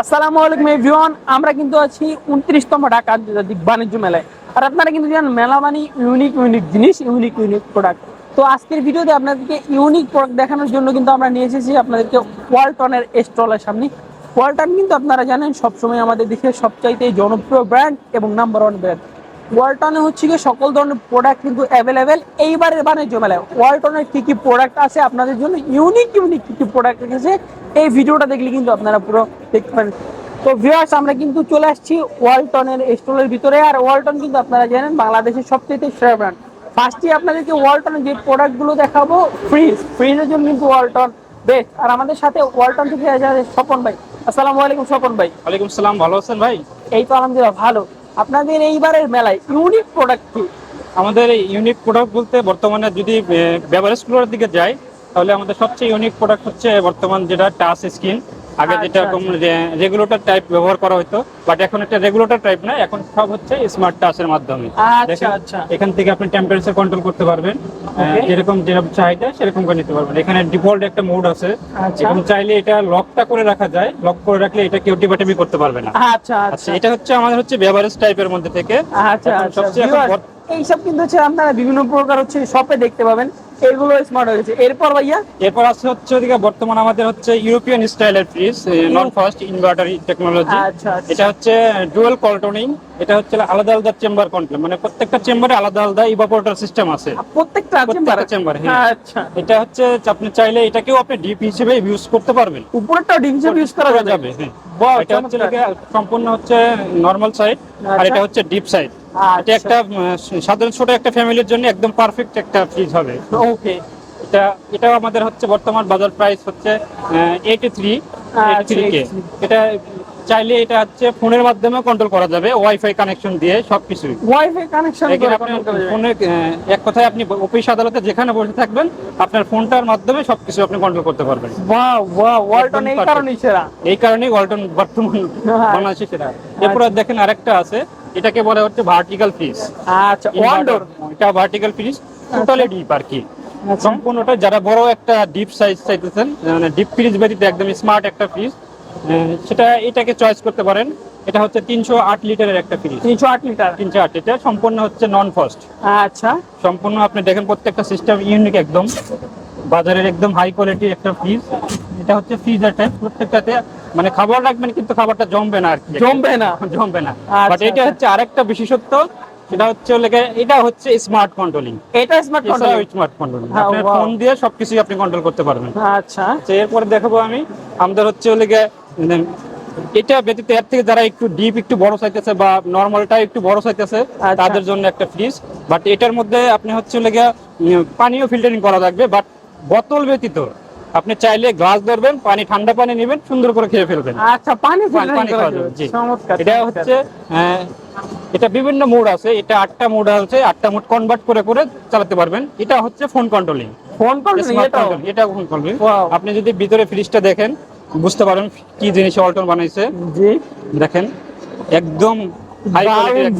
আসসালামু আলাইকুম এভরিওয়ান, আমরা কিন্তু আছি 29তম ঢাকা আন্তর্জাতিক বাণিজ্য মেলায়। আর আপনারা কিন্তু জানেন মেলা মানে ইউনিক জিনিস, ইউনিক প্রোডাক্ট। তো আজকের ভিডিওতে আপনাদেরকে ইউনিক প্রোডাক্ট দেখানোর জন্য কিন্তু আমরা নিয়ে এসেছি আপনাদেরকে ওয়ালটনের স্টলের সামনে। ওয়ালটন কিন্তু আপনারা জানেন সবসময় আমাদের দেশের সবচাইতে জনপ্রিয় ব্র্যান্ড এবং নাম্বার 1 ব্র্যান্ড। ওয়ালটনে হচ্ছে গিয়ে সকল ধরনের প্রোডাক্ট কিন্তু অ্যাভেলেবেল। এইবারের বাণিজ্য মেলায় ওয়ালটনের কি কি প্রোডাক্ট আছে আপনাদের জন্য, ইউনিক কি কি প্রোডাক্ট রেখেছে, এই ভিডিওটা দেখলে কিন্তু আপনারা পুরো দেখতে পারেন। তো ভিউয়ার্স, আমরা কিন্তু চলে আসছি ওয়ালটনের স্টলের ভিতরে। আর ওয়ালটন কিন্তু আপনারা জানেন বাংলাদেশের সবচেয়ে সেরা ব্র্যান্ড। ফার্স্টে আপনাদেরকে ওয়ালটনের যে প্রোডাক্টগুলো দেখাবো, ফ্রিজের জন্য কিন্তু ওয়ালটন বেস্ট। আর আমাদের সাথে ওয়ালটন থেকে আছে স্বপন ভাই। আসসালামু আলাইকুম স্বপন ভাই। ওয়ালাইকুম সালাম, ভালো আছেন ভাই? এই তো আলহামদুলিল্লাহ ভালো। আপনাদের এইবারের মেলায় ইউনিক প্রোডাক্ট কি? আমাদের ইউনিক প্রোডাক্ট বলতে বর্তমানে যদি বেভারেজগুলোর দিকে যাই, তাহলে আমাদের সবচেয়ে ইউনিক প্রোডাক্ট হচ্ছে বর্তমান যেটা টাচ স্ক্রিন। আগে যেটা রেগুলেটর টাইপ ব্যবহার করা হতো, বাট এখন একটা রেগুলেটর টাইপ না, এখন সব হচ্ছে স্মার্ট টাচের মাধ্যমে। এখান থেকে আপনি টেম্পারেচার কন্ট্রোল করতে পারবেন, যেরকম যেরকম চাহিদা সেরকম করে নিতে পারবেন। এখানে ডিফল্ট একটা মোড আছে, এবং চাইলে এটা লকটা করে রাখা যায়, লক করে রাখলে এটা কেউ টিপাটিপি করতে পারবে না। আচ্ছা, এটা হচ্ছে আমাদের হচ্ছে বেভারেজ টাইপের মধ্যে থেকে। সবচেয়ে এইসব কিন্তু হচ্ছে আপনারা বিভিন্ন প্রকার হচ্ছে শপে দেখতে পাবেন, এগুলো স্মার্ট হয়ে গেছে। এরপর ভাইয়া, এরপর আছে হচ্ছে ওদিকে বর্তমান আমাদের হচ্ছে ইউরোপিয়ান স্টাইলের ফ্রিজ, নন ফাস্ট ইনভার্টারি টেকনোলজি। এটা হচ্ছে ডুয়াল কন্ট্রোলিং। এটা হচ্ছে আলাদা আলাদা চেম্বার কন্ট্রোল, মানে প্রত্যেকটা চেম্বারে আলাদা আলাদা ইভাপোরেটর সিস্টেম আছে প্রত্যেকটা চেম্বারে। আচ্ছা, এটা হচ্ছে আপনি চাইলে এটাকেও আপনি ডিপ হিসেবে ইউজ করতে পারবেন, উপরেরটা ডিপ হিসেবে ইউজ করা যাবে। এটা হচ্ছে সম্পূর্ণ হচ্ছে নরমাল সাইড, আর এটা হচ্ছে ডিপ সাইড। এটা একটা সাধারণ ছোট একটা ফ্যামিলির জন্য একদম পারফেক্ট একটা ফ্রিজ হবে। ওকে, এটাও আমাদের হচ্ছে বর্তমান বাজার প্রাইস হচ্ছে 83K। এটা চাইলে এটা হচ্ছে ফোনের মাধ্যমে কন্ট্রোল করা যাবে, ওয়াইফাই কানেকশন দিয়ে সবকিছু। ওয়াইফাই কানেকশন করে ফোনে এক কথায় আপনি অফিস আদালতে যেখানে বসে থাকবেন, আপনার ফোনটার মাধ্যমে সবকিছু আপনি কন্ট্রোল করতে পারবেন। ওয়াও ওয়ালটন এই কারণেই সেরা। এই কারণেই ওয়ালটন বর্তমান বাংলাদেশে সেরা। এরপরে দেখেন আরেকটা আছে, এটাকে বলা হচ্ছে ভার্টিক্যাল ফ্রিজ। আচ্ছা, ওয়ান ডোর। এটা ভার্টিক্যাল ফ্রিজ, টোটালি ডিপ আর কি। সম্পূর্ণটা যারা বড় একটা ডিপ সাইজ চাইতেছেন, মানে ডিপ ফ্রিজ ব্যতীত একদম স্মার্ট একটা ফ্রিজ, সেটা এটাকে চয়েস করতে পারেন। এটা হচ্ছে 308 লিটারের একটা ফ্রিজ। 308 লিটার, সম্পূর্ণ হচ্ছে নন ফাস্ট। আচ্ছা, সম্পূর্ণ আপনি দেখেন প্রত্যেকটা সিস্টেম ইউনিক, একদম বাজারের একদম হাই কোয়ালিটির একটা ফ্রিজ। এটা হচ্ছে ফ্রিজার টাইপ, প্রত্যেকটাতে মানে খাবার রাখবেন কিন্তু খাবারটা জমবে না আর কি, জমবে না। বাট এটা হচ্ছে আরেকটা বিশেষত্ব, সেটা হচ্ছে এটা হচ্ছে স্মার্ট কন্ট্রোলিং। এটা স্মার্ট কন্ট্রোলিং, আপনার ফোন দিয়ে সবকিছু আপনি কন্ট্রোল করতে পারবেন। আচ্ছা, এরপরে দেখাবো আমি আমাদের হচ্ছে এটা ব্যতীত এর থেকে যারা একটু ডিপ একটু বড় চাইতেছে বা নরমালটা একটু বড় চাইতেছে, তাদের জন্য একটা ফ্রিজ। বাট এটার মধ্যে আপনি হচ্ছে পানিও ফিল্টারিং করা লাগবে, বাট বোতল ব্যতীত আপনি চাইলে গ্লাস ধরবেন, পানি ঠান্ডা পানি নেবেন, সুন্দর করে খেয়ে ফেলবেন। আচ্ছা, পানি খাওয়া যাবে। জি, এটা হচ্ছে এটা বিভিন্ন মোড আছে, এটা 8টা মোড আছে, 8টা মোড কনভার্ট করে করে চালাতে পারবেন। এটা হচ্ছে ফোন কন্ট্রোলিং। এটা ফোন কন্ট্রোলিং। আপনি যদি ভিতরে ফ্রিজটা দেখেন বুঝতে পারবেন কি জিনিস ওয়ালটন বানাইছে। জি, দেখেন একদম হাই কোয়ালিটির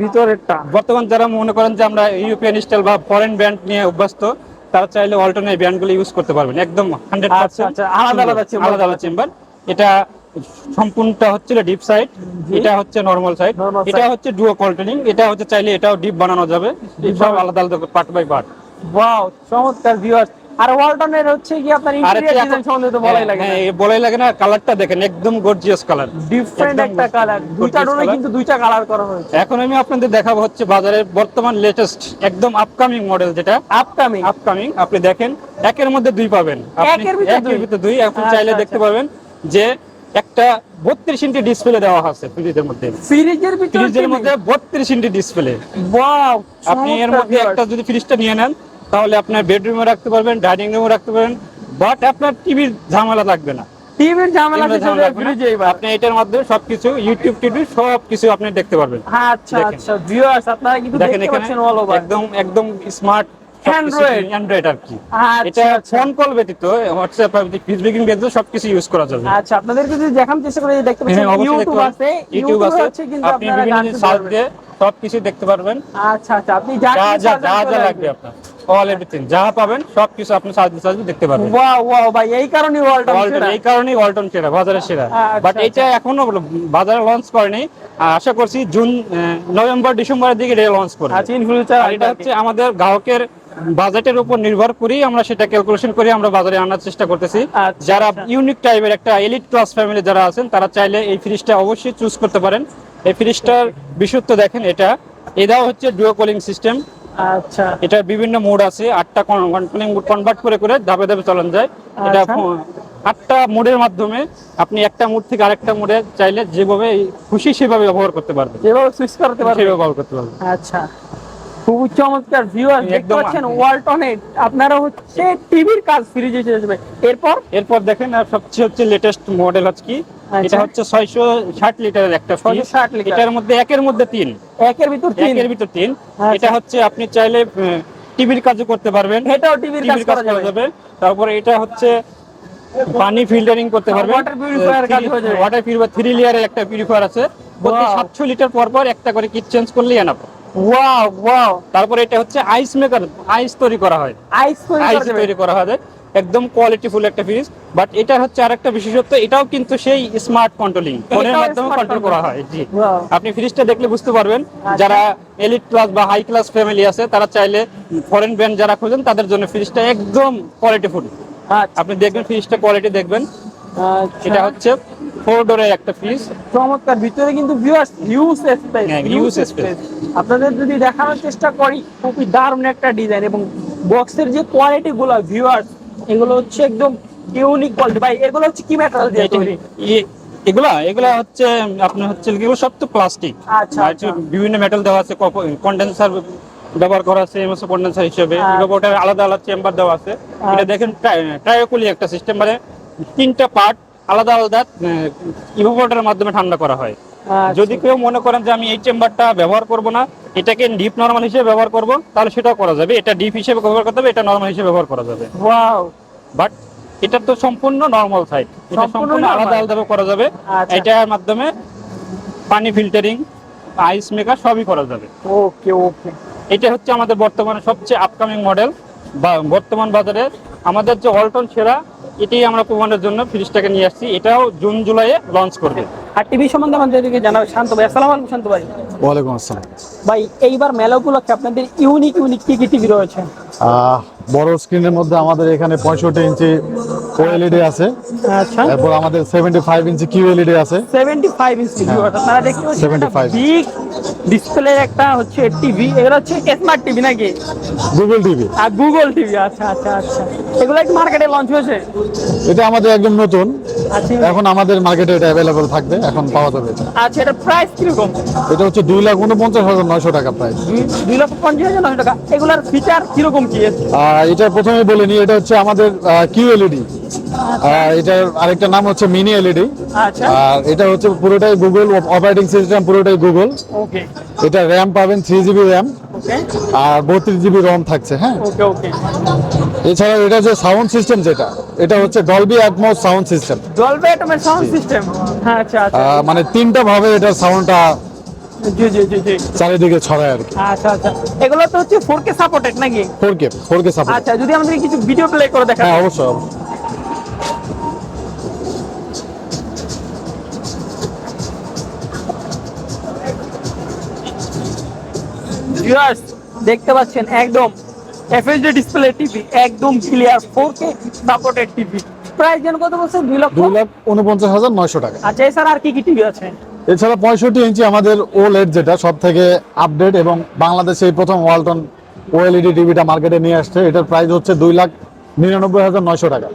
ভিতরেরটা। বর্তমান যারা মনে করেন যে আমরা ইউরোপিয়ান স্টাইল বা ফরেন ব্র্যান্ড নিয়ে অভ্যস্ত, তারা চাইলে ওয়ালটন এই ব্র্যান্ডগুলো ইউজ করতে পারবেন, একদম 100% আলাদা চেম্বার। এটা সম্পূর্ণটা হচ্ছে ডিপ সাইড, এটা হচ্ছে নরমাল সাইড, এটা হচ্ছে ডুও কন্ট্রোলিং। এটা হচ্ছে চাইলে এটাও ডিপ বানানো যাবে, সব আলাদা আলাদা পার্ট বাই পার্ট। ওয়াও, চমৎকার ভিউয়ার্স। আর ওয়ালটনের হচ্ছে কি আপনার ইন্টেরিয়র ডিজাইন সম্বন্ধে তো বলাই লাগে না। হ্যাঁ, বলাই লাগে না। কালারটা দেখেন একদম গর্জিয়াস কালার, ডিফারেন্ট একটা কালার। দুইটা ডোরে কিন্তু দুইটা কালার করা হয়েছে। এখন আমি আপনাদের দেখাবো হচ্ছে বাজারের বর্তমান লেটেস্ট একদম আপকামিং মডেল, যেটা আপকামিং আপনি দেখেন একের মধ্যে দুই পাবেন, একের ভিতরে দুই। এখন চাইলে দেখতে পারবেন যে একটা 32 ইঞ্চি ডিসপ্লে দেওয়া আছে ফ্রিজের মধ্যে। ফ্রিজের মধ্যে 32 ইঞ্চি ডিসপ্লে। ওয়াও, আপনি এর মধ্যে একটা যদি ফ্রিজটা নিয়ে নেন, তাহলে আপনার বেডরুমে রাখতে পারবেন, ডাইনিং রুমে রাখতে পারবেন, বাট আপনার টিভির ঝামেলা থাকবে না। আপনি এটার মাধ্যমে সবকিছু ইউটিউব টিভি সবকিছু আপনি দেখতে পারবেন। আচ্ছা আচ্ছা ভিউয়ার্স, আপনারা কিন্তু দেখতে পাচ্ছেন অল ওভার একদম স্মার্ট অ্যান্ড্রয়েড আর কি। এটা ফোন কল ব্যতীত হোয়াটসঅ্যাপ ফেসবুকিং ব্যতীত সবকিছু ইউজ করা যাবে। আচ্ছা, আপনাদেরকে যদি দেখাম চেষ্টা করে দেখতে পাচ্ছেন ইউটিউব আছে কিন্তু আপনি বিভিন্ন সার্চ দিয়ে সবকিছু দেখতে পারবেন। আচ্ছা, আপনি যা লাগবে আপনার অল এভরিথিং যা পাবেন সবকিছু আপনি সার্ভিস দেখতে পারবেন। ওয়াও ওয়াও ভাই, এই কারণে ওয়ালটন ওয়ালটন এই কারণেই ওয়ালটন সেরা, বাজারের সেরা। আচ্ছা, বাট এটা এখনো বাজারে লঞ্চ করেনি, আশা করছি জুন নভেম্বর ডিসেম্বরের দিকে এটা লঞ্চ করবে। আচ্ছা, ইন ফিউচার আর এটা হচ্ছে আমাদের গ্রাহকের বাজেটের উপর নির্ভর করেই আমরা সেটা ক্যালকুলেশন করে আমরা বাজারে আনার চেষ্টা করতেছি। আচ্ছা, যারা আচ্ছা। ইউনিক টাইপের একটা এলিট ক্লাস ফ্যামিলি যারা আছেন তারা চাইলে এই ফ্রিজটা অবশ্যই চুজ করতে পারেন। এই ফ্রিজটার বিশুদ্ধ দেখেন, এটাও হচ্ছে ডুও কুলিং সিস্টেম। আচ্ছা, এটার বিভিন্ন মোড আছে, 8টা কন্ট্রোলিং মোড কনভার্ট করে করে ধাপে ধাপে চালানো যায়। এটা আচ্ছা। 8টা মোডের মাধ্যমে আপনি একটা মোড থেকে আরেকটা মোডে চাইলে যেভাবে খুশি সেভাবে ব্যবহার করতে পারবেন, যেভাবে সুইচ করতে পারবে। সেভাবে ব্যবহার করতে পারবেন। আচ্ছা, খুব চমৎকার ভিউয়ার দেখতে একদম। পাচ্ছেন ওয়ালটনে আপনারা হচ্ছে টিভির কাজ ফ্রিজে হিসেবে। এরপর দেখেন আর সবচেয়ে হচ্ছে লেটেস্ট মডেল হচ্ছে কি, আচ্ছা। এটা হচ্ছে 660 লিটারের একটা ফ্রিজ। 660 লিটার। এটার মধ্যে একের মধ্যে তিন। একের ভিতর তিন। আচ্ছা। এটা হচ্ছে আপনি চাইলে টিভির কাজও করতে পারবেন, এটাও টিভির কাজ করা যাবে। তারপরে এটা হচ্ছে পানি ফিল্টারিং করতে পারবেন, ওয়াটার পিউরিফায়ার কাজ হয়ে যাবে। ওয়াটার পিউরিফায়ার 3 লেয়ারের একটা পিউরিফায়ার আছে, প্রতি Wow. 700 লিটার পর পর একটা করে কিট চেঞ্জ করলেই এনাফ। ওয়াও ওয়াও, তারপরে এটা হচ্ছে আইস মেকার, আইস তৈরি করা হয়, আইস তৈরি করা হয়, একদম কোয়ালিটিফুল একটা ফ্রিজ। বাট এটা হচ্ছে আরেকটা বিশেষত্ব, এটাও কিন্তু সেই স্মার্ট কন্ট্রোলিং, ফোনের এটাও মাধ্যমে smart কন্ট্রোল করা হয়। জি, Wow. আপনি ফ্রিজটা দেখলে বুঝতে পারবেন। আচ্ছা। যারা এলিট ক্লাস বা হাই ক্লাস ফ্যামিলি আছে তারা চাইলে ফরেন ব্র্যান্ড যারা খোঁজেন তাদের জন্য ফ্রিজটা একদম কোয়ালিটিফুল। আচ্ছা, আপনি দেখবেন ফ্রিজটা কোয়ালিটি দেখবেন। আচ্ছা। এটা হচ্ছে 4 ডোরের একটা ফ্রিজ। চমৎকার, ভিতরে কিন্তু ভিউয়ার্স হিউজ স্পেস, হ্যাঁ, huge space। আপনাদের যদি দেখানোর চেষ্টা করি, খুবই দারুণ একটা ডিজাইন এবং বক্সের যে কোয়ালিটি গুলো ভিউয়ার্স, এগুলো হচ্ছে একদম ইউনিক কোয়ালিটি। ভাই এগুলো হচ্ছে কি ম্যাটেরিয়াল দিয়ে তৈরি? এগুলা হচ্ছে আপনার হচ্ছে এগুলো সব তো প্লাস্টিক। আচ্ছা, আর আচ্ছা। বিভিন্ন মেটাল দেওয়া আছে, কন্ডেন্সার ব্যবহার করা আছে এমএস কন্ডেন্সার হিসেবে। এভাবে ওটার আলাদা আলাদা চেম্বার দেওয়া আছে। এটা দেখেন ট্রায়োকুলি একটা সিস্টেম, মানে 3টা পার্ট আলাদা আলাদা ইভাপোরেটরের মাধ্যমে ঠান্ডা করা হয়। আচ্ছা। যদি কেউ মনে করেন যে আমি এই চেম্বারটা ব্যবহার করব না, এটাকে ডিপ নরমাল হিসেবে ব্যবহার করব, তাহলে সেটাও করা যাবে। এটা ডিপ হিসেবে ব্যবহার করতে হবে, এটা নরমাল হিসেবে ব্যবহার করা যাবে। ওয়াও, বাট এটা তো সম্পূর্ণ নরমাল সাইড, এটা সম্পূর্ণ সম্পূর্ণ normal। আলাদা আলাদা করা যাবে। আচ্ছা। এটার মাধ্যমে পানি ফিল্টারিং, আইস মেকার সবই করা যাবে। ওকে ওকে। এটা হচ্ছে আমাদের বর্তমানে সবচেয়ে আপকামিং মডেল, বা বর্তমান বাজারে আমাদের যে ওয়ালটন সেরা, এটাই আমরা প্রমাণের জন্য ফ্রিজটাকে নিয়ে আসছি। এটাও জুন জুলাইয়ে লঞ্চ করবে। আর টিভি সম্বন্ধে আমাদেরকে জানাবে শান্ত ভাই। আসসালামু আলাইকুম শান্ত ভাই। ওয়ালাইকুম আসসালাম। ভাই এইবার মেলা উপলক্ষে আপনাদের ইউনিক কি কি টিভি রয়েছে? বড় স্ক্রিনের মধ্যে আমাদের এখানে 65 ইঞ্চি ওএলইডি আছে, আচ্ছা, তারপর আমাদের 75 ইঞ্চি কিউএলইডি আছে। 75 ইঞ্চি ভিউয়ার্স, আপনারা দেখতে পাচ্ছেন 75 বিগ ডিসপ্লের একটা হচ্ছে টিভি। এগুলো হচ্ছে স্মার্ট টিভি নাকি? গুগল টিভি, আর গুগল টিভি। আচ্ছা আচ্ছা আচ্ছা, এগুলো কি মার্কেটে লঞ্চ হয়েছে? এটা আমাদের একদম নতুন, আচ্ছা এখন আমাদের মার্কেটে এটা অ্যাভেলেবল থাকবে, এখন পাওয়া যাবে। আচ্ছা, এটা প্রাইস কিরকম? এটা হচ্ছে 2,49,900 টাকা প্রাইস। 2,50,900 টাকা। এগুলার ফিচার কিরকম কি আছে? এটা প্রথমে বলে নিই, এটা হচ্ছে আমাদের কিউএলইডি। এটার আরেকটা নাম হচ্ছে মিনি এলইডি। আচ্ছা, আর এটা হচ্ছে পুরোটাই গুগল অপারেটিং সিস্টেম, পুরোটাই গুগল। ওকে এটা র্যাম পাবেন 3 GB র্যাম ওকে আর 32 GB রম থাকছে। হ্যাঁ, ওকে ওকে। এছাড়াও এটা যে সাউন্ড সিস্টেম, এটা হচ্ছে Dolby atoms sound system. Dolby atoms sound system. হ্যাঁ, আচ্ছা আচ্ছা। মানে 3টা ভাবে এটা সাউন্ডটা জি জি জি জি। চারিদিকে ছড়ায় আর কি। আচ্ছা আচ্ছা, এগুলো তো হচ্ছে 4K সাপোর্টেড নাকি? 4K support. আচ্ছা, যদি আমাদের কিছু ভিডিও প্লে করে দেখান। হ্যাঁ, অবশ্যই অবশ্যই। ভিউয়ার্স দেখতে পাচ্ছেন একদম এফএইচডি ডিসপ্লে টিভি, একদম clear 4K supported TV. Price যেন কত বলছেন? 2,49,900 টাকা। আচ্ছা, এছাড়া আর কি কি টিভি আছে? এছাড়া 65 ইঞ্চি আমাদের ওলেড, যেটা সব থেকে আপডেট এবং বাংলাদেশে এই প্রথম ওয়ালটন ওএলইডি টিভিটা মার্কেটে নিয়ে আসছে। এটার প্রাইস হচ্ছে 2,99,900 টাকা।